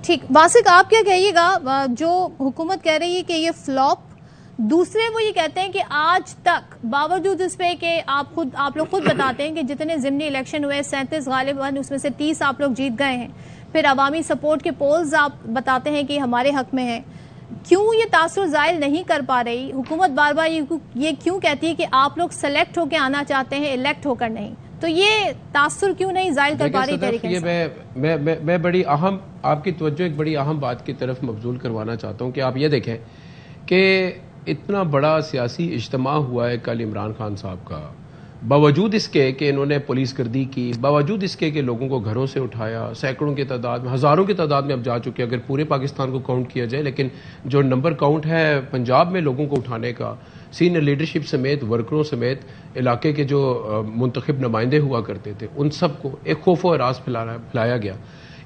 ٹھیک، واسق آپ کیا کہیے گا؟ جو حکومت کہہ رہی ہے کہ یہ فلاپ، دوسرے وہ یہ کہتے ہیں کہ آج تک باوجود اس پہ کہ آپ لوگ خود بتاتے ہیں کہ جتنے ضمنی الیکشن ہوئے 37 غالباً اس میں سے 30 آپ لوگ جیت گئے ہیں، پھر عوامی سپورٹ کے پولز آپ بتاتے ہیں کہ ہمارے حق میں ہیں، کیوں یہ تاثر ظاہر نہیں کر پا رہی حکومت؟ بار بار یہ کیوں کہتی ہے کہ آپ لوگ سلیکٹ ہو کے آنا چاہتے ہیں، الیکٹ ہو کر نہیں؟ تو یہ تاثر کیوں نہیں ظاہر کر پا رہی طریقے سے؟ میں بڑی اہم آپ کی توجہ ایک بڑی اہم بات کی طرف مبذول کروانا چاہتا ہوں کہ آپ یہ دیکھیں کہ اتنا بڑا سیاسی اجتماع ہوا ہے کل عمران خان صاحب کا، باوجود اس کے کہ انہوں نے پولیس گردی کی، باوجود اس کے کہ لوگوں کو گھروں سے اٹھایا، سینکڑوں کی تعداد میں، ہزاروں کی تعداد میں اب جا چکے اگر پورے پاکستان کو کاؤنٹ کیا جائے، لیکن جو نمبر کاؤنٹ ہے پنجاب میں لوگوں کو اٹھانے کا، سینئر لیڈرشپ سمیت، ورکروں سمیت، علاقے کے جو منتخب نمائندے ہوا کرتے تھے، ان سب کو ایک خوف و ہراس پھیلایا گیا۔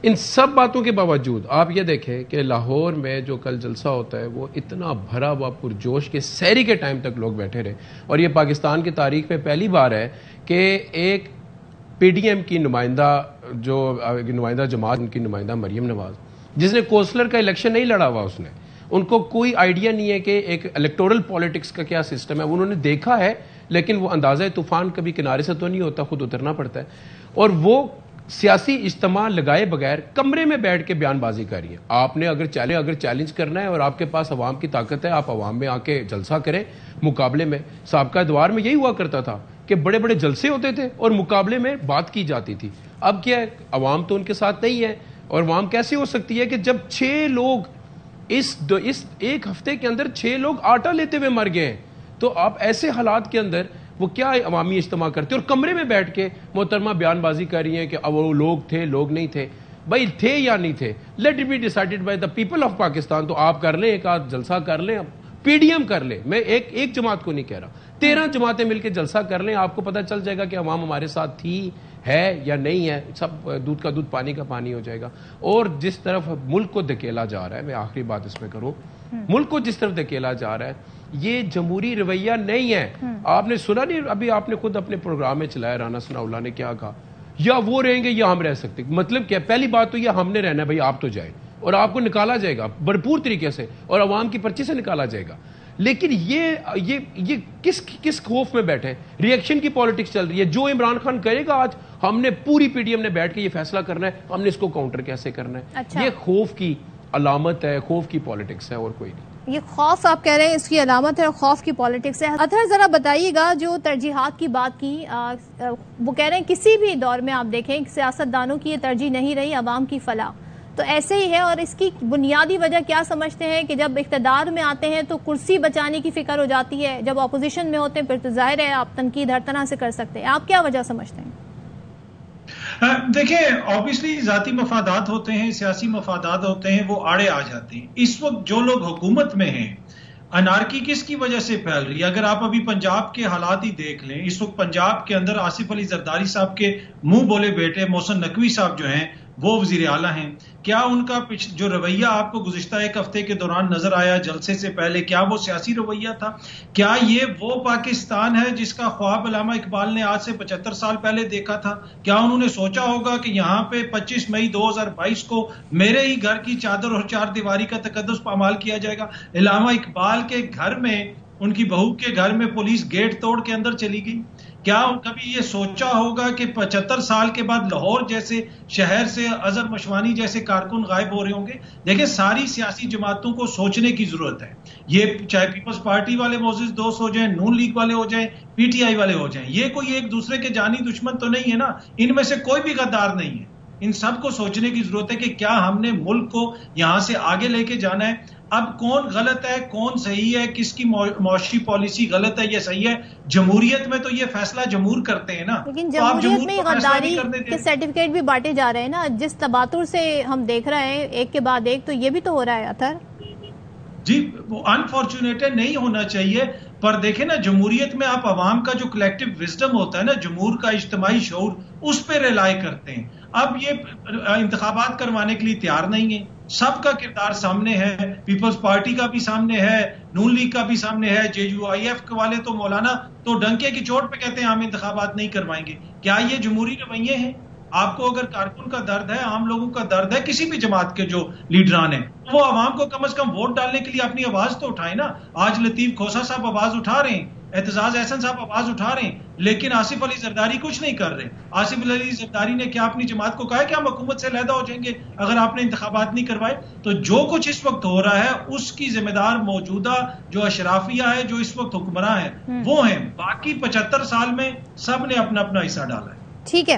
ان سب باتوں کے باوجود آپ یہ دیکھیں کہ لاہور میں جو کل جلسہ ہوتا ہے وہ اتنا بھرا ہوا پرجوش کے سحری کے ٹائم تک لوگ بیٹھے رہے، اور یہ پاکستان کی تاریخ میں پہلی بار ہے کہ ایک پی ڈی ایم کی نمائندہ جماعت، ان کی نمائندہ مریم نواز، جس نے کونسلر کا الیکشن نہیں لڑا ہوا، اس نے ان کو کوئی آئیڈیا نہیں ہے کہ ایک الیکٹورل پالیٹکس کا کیا سسٹم ہے، انہوں نے دیکھا ہے لیکن وہ اندازہ طوفان کبھی کنارے سے تو نہیں ہوتا، خود اترنا پڑتا ہے، اور وہ سیاسی اجتماع لگائے بغیر کمرے میں بیٹھ کے بیان بازی کر رہی ہے۔ آپ نے اگر چیلنج کرنا ہے اور آپ کے پاس عوام کی طاقت ہے، آپ عوام میں آ کے جلسہ کریں۔ مقابلے میں سابقہ ادوار میں یہی ہوا کرتا تھا کہ بڑے بڑے جلسے ہوتے تھے اور مقابلے میں بات کی جاتی تھی۔ اب کیا ہے، عوام تو ان کے ساتھ نہیں ہے، اور عوام کیسے ہو سکتی ہے کہ جب 6 لوگ اس ایک ہفتے کے اندر 6 لوگ آٹا لیتے ہوئے مر گئے ہیں، تو آپ ایسے حالات کے اندر وہ کیا عوامی اجتماع کرتے اور کمرے میں بیٹھ کے محترمہ بیان بازی کر رہی ہیں کہ وہ لوگ تھے، لوگ نہیں تھے۔ بھائی تھے یا نہیں تھے، let it be decided by the people of Pakistan. تو آپ کر لیں، ایک آدھ جلسہ کر لیں، پی ڈی ایم کر لیں، میں ایک جماعت کو نہیں کہہ رہا، 13 جماعتیں مل کے جلسہ کر لیں، آپ کو پتہ چل جائے گا کہ عوام ہمارے ساتھ تھی، ہے یا نہیں ہے، سب دودھ کا دودھ پانی کا پانی ہو جائے گا۔ اور جس طرف ملک کو دھکیلا جا رہا ہے، میں آخری بات اس میں کروں، ملک کو جس طرف دھکیلا جا رہا ہے یہ جمہوری رویہ نہیں ہے۔ آپ نے سنا نہیں، ابھی آپ نے خود اپنے پروگرام میں چلایا، رانا ثناءاللہ نے کیا کہا، یا وہ رہیں گے یا ہم رہ سکتے۔ مطلب کیا؟ پہلی بات تو یہ ہم نے رہنا ہے، بھائی آپ تو جائیں، اور آپ کو نکالا جائے گا بھرپور طریقے سے اور عوام کی پرچی سے نکالا جائے گا۔ لیکن یہ کس خوف میں بیٹھے ہیں؟ ری ایکشن کی پالیٹکس چل رہی ہے۔ جو عمران خان کرے گا، آج ہم نے پوری پی ڈی ایم نے بیٹھ کے یہ فیصلہ کرنا ہے ہم نے اس کو کاؤنٹر کیسے کرنا ہے۔ یہ خوف کی علامت ہے، خوف کی پالیٹکس ہے، اور کوئی نہیں۔ یہ خوف آپ کہہ رہے ہیں اس کی علامت ہے اور خوف کی پالیٹکس ہے۔ اطہر ذرا بتائیے گا، جو ترجیحات کی بات کی، وہ کہہ رہے ہیں کسی بھی دور میں آپ دیکھیں سیاست دانوں کی یہ ترجیح نہیں رہی عوام کی فلاح، تو ایسے ہی ہے، اور اس کی بنیادی وجہ کیا سمجھتے ہیں کہ جب اقتدار میں آتے ہیں تو کرسی بچانے کی فکر ہو جاتی ہے، جب اپوزیشن میں ہوتے ہیں پھر تو ظاہر ہے آپ تنقید ہر طرح سے کر سکتے ہیں، آپ کیا وجہ سمجھتے ہیں؟ دیکھیں، obviously ذاتی مفادات ہوتے ہیں، سیاسی مفادات ہوتے ہیں، وہ آڑے آ جاتے ہیں۔ اس وقت جو لوگ حکومت میں ہیں، انارکی کس کی وجہ سے پھیل رہی ہے؟ اگر آپ ابھی پنجاب کے حالات ہی دیکھ لیں، اس وقت پنجاب کے اندر آصف علی زرداری صاحب کے منہ بولے بیٹے محسن نقوی صاحب جو ہیں وہ وزیر اعلیٰ ہیں، کیا ان کا جو رویہ آپ کو گزشتہ ایک ہفتے کے دوران نظر آیا جلسے سے پہلے، کیا وہ سیاسی رویہ تھا؟ کیا یہ وہ پاکستان ہے جس کا خواب علامہ اقبال نے آج سے 75 سال پہلے دیکھا تھا؟ کیا انہوں نے سوچا ہوگا کہ یہاں پہ 25 مئی 2022 کو میرے ہی گھر کی چادر اور 4 دیواری کا تقدس پامال کیا جائے گا؟ علامہ اقبال کے گھر میں، ان کی بہو کے گھر میں پولیس گیٹ توڑ کے اندر چلی گئی؟ کیا کبھی یہ سوچا ہوگا کہ 75 سال کے بعد لاہور جیسے شہر سے اظہر مشوانی جیسے کارکن غائب ہو رہے ہوں گے؟ دیکھیں، ساری سیاسی جماعتوں کو سوچنے کی ضرورت ہے۔ یہ چاہے پیپلز پارٹی والے معزز دوست ہو جائیں، نون لیگ والے ہو جائیں، پی ٹی آئی والے ہو جائیں، یہ کوئی ایک دوسرے کے جانی دشمن تو نہیں ہے نا، ان میں سے کوئی بھی غدار نہیں ہے۔ ان سب کو سوچنے کی ضرورت ہے کہ کیا ہم نے ملک کو یہاں سے آگے لے کے جانا ہے؟ اب کون غلط ہے، کون صحیح ہے، کس کی معاشی پالیسی غلط ہے یا صحیح ہے؟ جمہوریت میں تو یہ فیصلہ جمہور کرتے ہیں نا، لیکن جمہوریت میں غداری کے سرٹیفکیٹ بھی بانٹے جا رہے ہیں نا، جس تباتر سے ہم دیکھ رہے ہیں ایک کے بعد ایک، تو یہ بھی تو ہو رہا ہے اطہر۔ جی، وہ انفارچونیٹ نہیں ہونا چاہیے، پر دیکھیں نا، جمہوریت میں آپ عوام کا جو کلیکٹیو وزڈم ہوتا ہے نا، جمہور کا اجتماعی شعور، اس پہ ریلائی کرتے ہیں۔ اب یہ انتخابات کروانے کے لیے تیار نہیں ہیں، سب کا کردار سامنے ہے، پیپلز پارٹی کا بھی سامنے ہے، نون لیگ کا بھی سامنے ہے، جے یو آئی ایف والے تو مولانا تو ڈنکے کی چوٹ پہ کہتے ہیں ہم انتخابات نہیں کروائیں گے۔ کیا یہ جمہوری رویے ہیں؟ آپ کو اگر کارکن کا درد ہے، عام لوگوں کا درد ہے، کسی بھی جماعت کے جو لیڈران ہیں، وہ عوام کو کم از کم ووٹ ڈالنے کے لیے اپنی آواز تو اٹھائیں نا. آج لطیف کھوسا صاحب آواز اٹھا رہے ہیں، اعتزاز احسن صاحب آواز اٹھا رہے ہیں، لیکن آصف علی زرداری کچھ نہیں کر رہے. آصف علی زرداری نے کیا اپنی جماعت کو کہا ہے کہ ہم حکومت سے علیحدہ ہو جائیں گے اگر آپ نے انتخابات نہیں کروائے؟ تو جو کچھ اس وقت ہو رہا ہے اس کی ذمہ دار موجودہ جو اشرافیہ ہے، جو اس وقت حکمراں ہیں، وہ ہیں. باقی 75 سال میں سب نے اپنا اپنا حصہ ڈالا ہے. ٹھیک ہے.